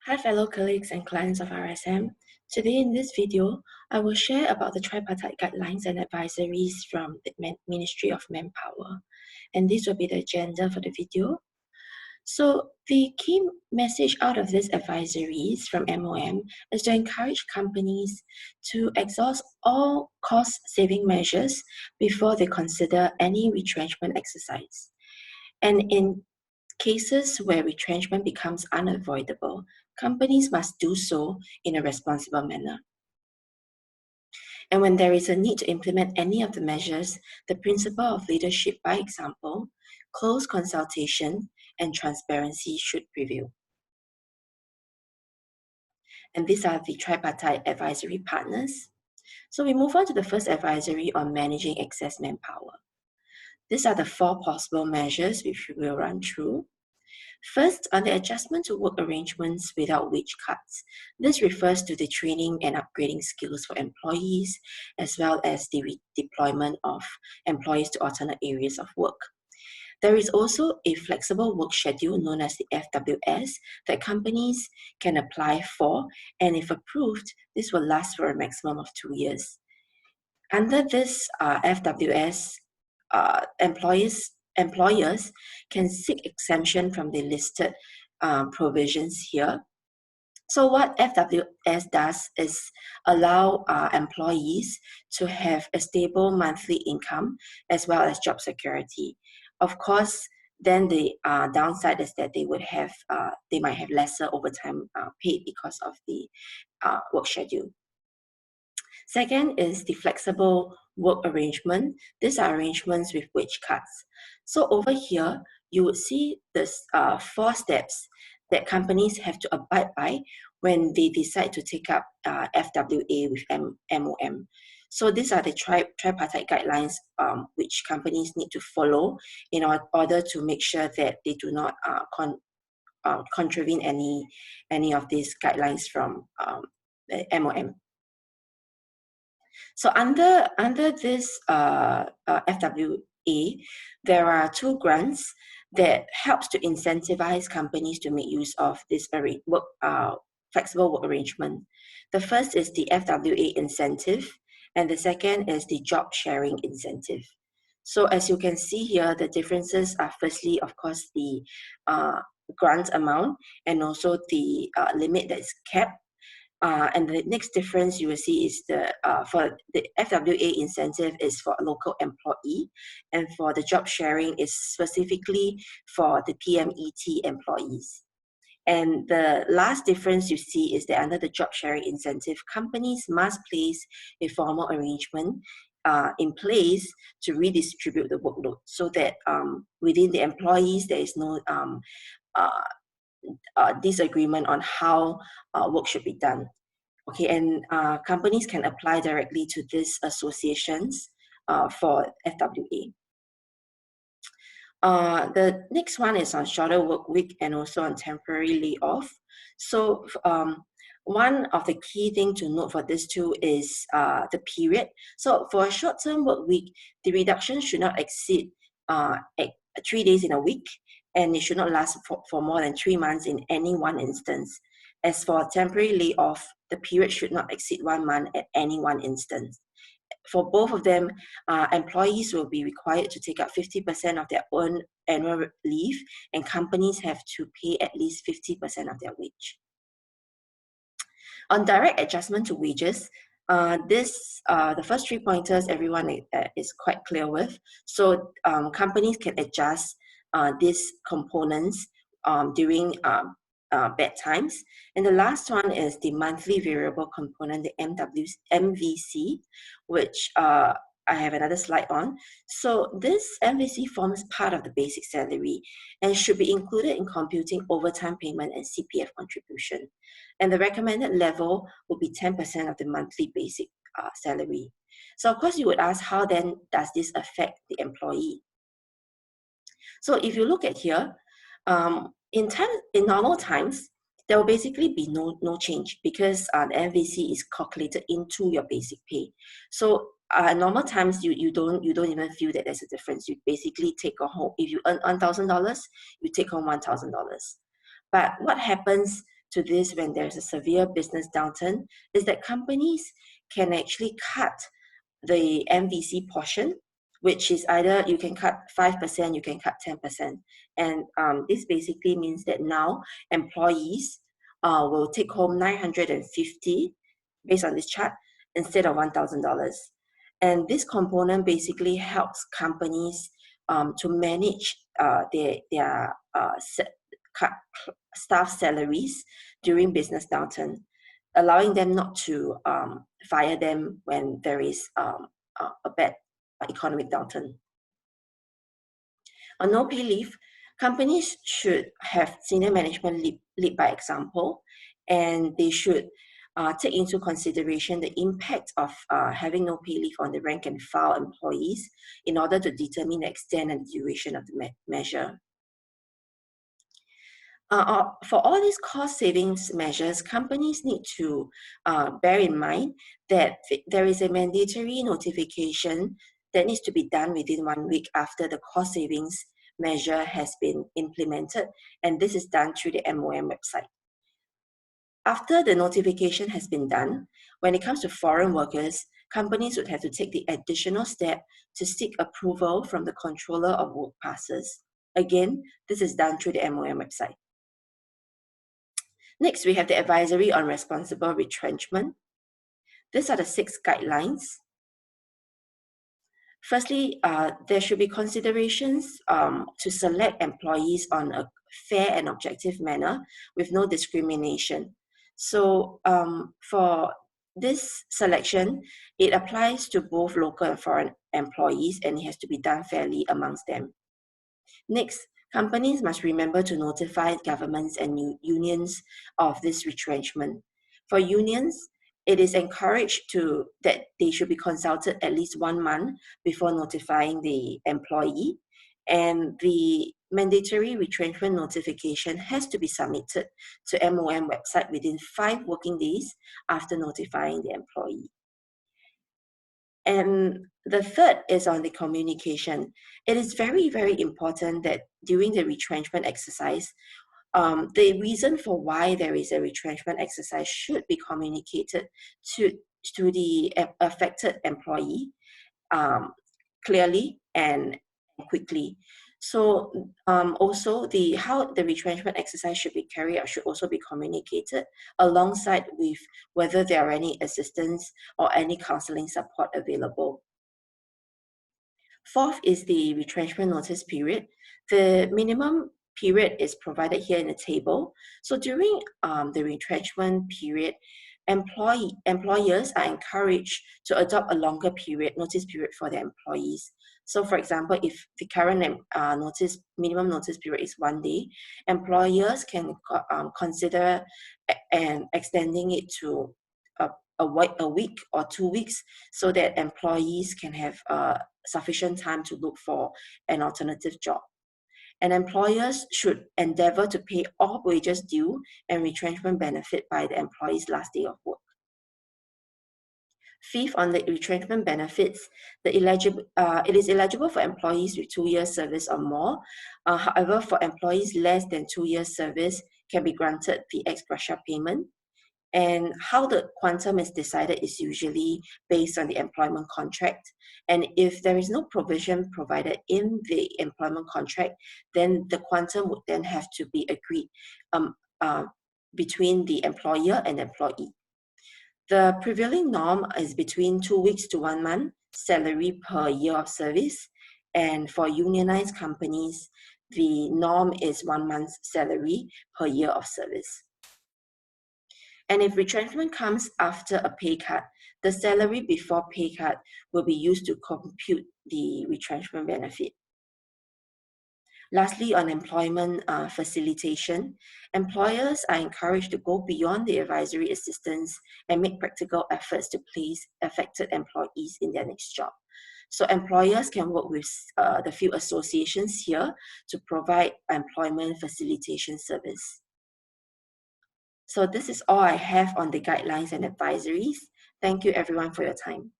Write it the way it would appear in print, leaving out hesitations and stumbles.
Hi fellow colleagues and clients of RSM. Today in this video, I will share about the tripartite guidelines and advisories from the Ministry of Manpower. And this will be the agenda for the video. So the key message out of these advisories from MOM is to encourage companies to exhaust all cost-saving measures before they consider any retrenchment exercise. And in cases where retrenchment becomes unavoidable, companies must do so in a responsible manner. And when there is a need to implement any of the measures, the principle of leadership by example, close consultation, and transparency should prevail. And these are the tripartite advisory partners. So we move on to the first advisory on managing excess manpower. These are the 4 possible measures which we will run through. First, on the adjustment to work arrangements without wage cuts. This refers to the training and upgrading skills for employees, as well as the redeployment of employees to alternate areas of work. There is also a flexible work schedule known as the FWS that companies can apply for, and if approved, this will last for a maximum of 2 years. Under this FWS, employers can seek exemption from the listed provisions here. So what FWS does is allow employees to have a stable monthly income as well as job security. Of course, then the downside is that they might have lesser overtime paid because of the work schedule. Second is the flexible work arrangement. These are arrangements with wage cuts. So over here, you would see this 4 steps that companies have to abide by when they decide to take up FWA with MOM. So these are the tripartite guidelines which companies need to follow in order to make sure that they do not contravene any of these guidelines from MOM. So under this FWA, there are 2 grants that helps to incentivize companies to make use of this flexible work arrangement. The first is the FWA incentive, and the second is the job sharing incentive. So as you can see here, the differences are firstly, of course, the grant amount and also the limit that is capped. And the next difference you will see is for the FWA incentive is for a local employee, and for the job sharing is specifically for the PMET employees. And the last difference you see is that under the job sharing incentive, companies must place a formal arrangement in place to redistribute the workload so that within the employees there is no disagreement on how work should be done. Okay, and companies can apply directly to these associations for FWA. The next one is on shorter work week and also on temporary layoff. So one of the key things to note for this too is the period. So for a short-term work week, the reduction should not exceed 3 days in a week, and it should not last for more than 3 months in any one instance. As for temporary layoff, the period should not exceed 1 month at any one instance. For both of them, employees will be required to take up 50% of their own annual leave, and companies have to pay at least 50% of their wage. On direct adjustment to wages, the first 3 pointers everyone is quite clear with. So companies can adjust these components during bad times. And the last one is the monthly variable component, the MVC, which I have another slide on. So this MVC forms part of the basic salary and should be included in computing overtime payment and CPF contribution. And the recommended level will be 10% of the monthly basic salary. So of course you would ask, how then does this affect the employee? So if you look at here, in normal times, there will basically be no change because the MVC is calculated into your basic pay. So normal times, you don't even feel that there's a difference. You basically take home, if you earn $1,000, you take home $1,000. But what happens to this when there's a severe business downturn is that companies can actually cut the MVC portion, which is either you can cut 5%, you can cut 10%. And this basically means that now employees will take home $950 based on this chart instead of $1,000. And this component basically helps companies to manage their staff salaries during business downturn, allowing them not to fire them when there is a bad economic downturn. On no pay leave, companies should have senior management lead by example, and they should take into consideration the impact of having no pay leave on the rank and file employees in order to determine the extent and duration of the measure. For all these cost savings measures, companies need to bear in mind that there is a mandatory notification that needs to be done within 1 week after the cost savings measure has been implemented, and this is done through the MOM website. After the notification has been done, when it comes to foreign workers, companies would have to take the additional step to seek approval from the controller of work passes. Again, this is done through the MOM website. Next, we have the advisory on responsible retrenchment. These are the 6 guidelines. Firstly, there should be considerations to select employees on a fair and objective manner with no discrimination. So for this selection, it applies to both local and foreign employees, and it has to be done fairly amongst them. Next, companies must remember to notify governments and unions of this retrenchment. For unions, it is encouraged that they should be consulted at least 1 month before notifying the employee, and the mandatory retrenchment notification has to be submitted to MOM website within 5 working days after notifying the employee. And the third is on the communication. It is very, very important that during the retrenchment exercise, the reason for why there is a retrenchment exercise should be communicated to the affected employee clearly and quickly. So also how the retrenchment exercise should be carried out should also be communicated alongside with whether there are any assistance or any counseling support available. Fourth is the retrenchment notice period. The minimum period is provided here in the table. So during the retrenchment period, employers are encouraged to adopt a longer notice period for their employees. So for example, if the current minimum notice period is 1 day, employers can consider extending it to a week or 2 weeks so that employees can have sufficient time to look for an alternative job. And employers should endeavor to pay all wages due and retrenchment benefit by the employee's last day of work. Fifth, on the retrenchment benefits, it is eligible for employees with 2 years service or more. However, for employees less than 2 years service, can be granted the ex gratia payment. And how the quantum is decided is usually based on the employment contract. And if there is no provision provided in the employment contract, then the quantum would then have to be agreed between the employer and employee. The prevailing norm is between 2 weeks to 1 month salary per year of service. And for unionized companies, the norm is 1 month's salary per year of service. And if retrenchment comes after a pay cut, the salary before pay cut will be used to compute the retrenchment benefit. Lastly, on employment facilitation, employers are encouraged to go beyond the advisory assistance and make practical efforts to place affected employees in their next job. So employers can work with the few associations here to provide employment facilitation service. So this is all I have on the guidelines and advisories. Thank you everyone for your time.